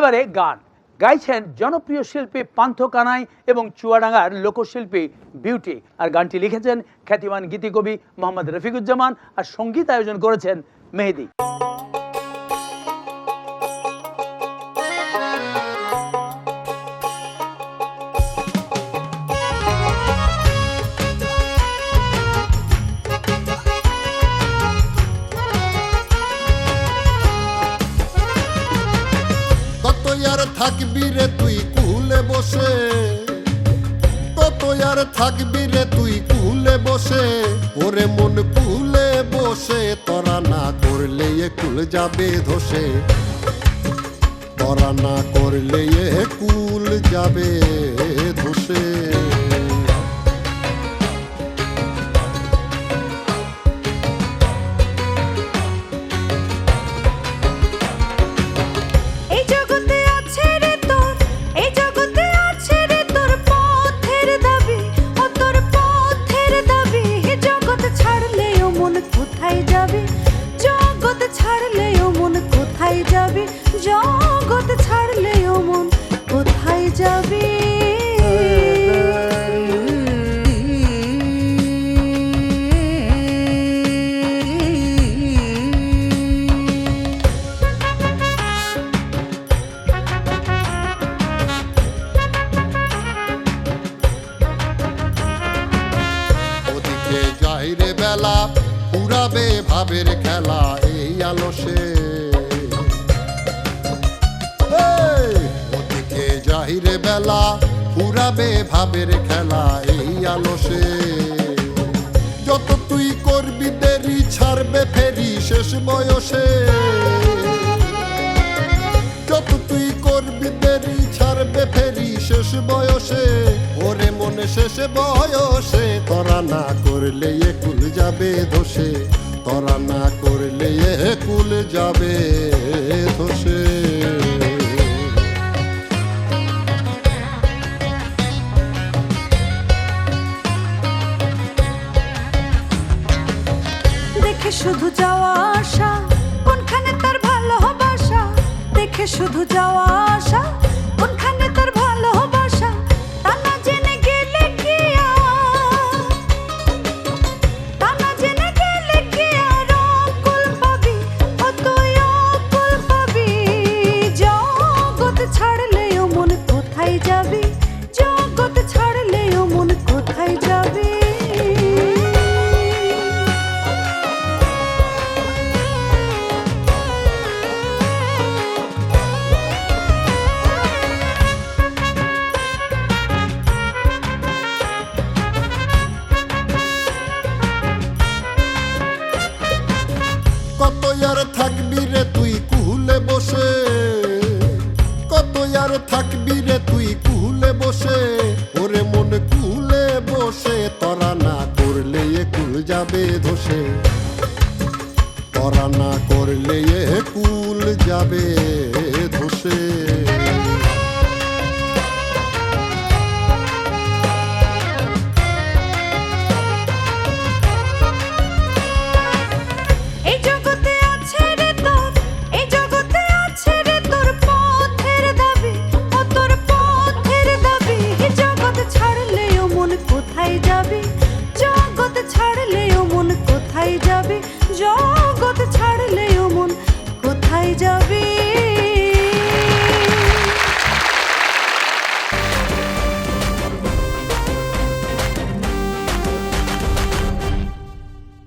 এবারে গান গাইছেন জনপ্রিয় শিল্পী পান্থ কানাই এবং চুয়াডাঙ্গার লোকশিল্পী বিউটি। আর গানটি লিখেছেন খ্যাতিমান গীতিকবি মোহাম্মদ রফিকুজ্জামান, আর সঙ্গীত আয়োজন করেছেন মেহেদি। থাকবি রে তুই কুলে বসে, কত আর থাকবি রে তুই কুলে বসে, ওরে মন কুলে বসে, তোরা না করলে এ কুল যাবে ধসে, তোরা না করলে এ কুল যাবে ধসে। জগৎ ছাড়লেও মন কোথায় যাবে? ওদিকে যাই রে বেলা পুরাবে ভাবের খেলা এই আলসে, ওদিকে যাই রে বেলা পুরাবে ভাবের খেলা এই আলসে। যত তুই করবি দেরি ছাড়বে ফেরি শেষ বয়সে, যত তুই করবি দেরি ছাড়বে ফেরি শেষ বয়সে, ওরে মনে শেষ বয়সে, তোরা না করলে এ কুল যাবে ধসে, তোরা না করলে এ কুল যাবে ধসে। দেখে শুধু যাওয়া আশা, কোনখানে তার ভালোবাসা, দেখে শুধু যাওয়া আশা, কোনখানে তার ভালোবাসা, তা না জেনে গেলে কি তা না জেনে গেলে কি আর অকুল পাবি, অতই অকুল পাবি। জগৎ ছাড়লেও মন কোথায় যাবি, জগৎ ছাড়লেও মন কোথায় যাবি? কত আর থাকবি রে তুই কুলে বসে, কত আর থাকবি রে তুই কুলে বসে, ওরে মন কুলে বসে, তোরা না করলে এ কুল যাবে ধসে, তোরা না করলে এ কুল যাবে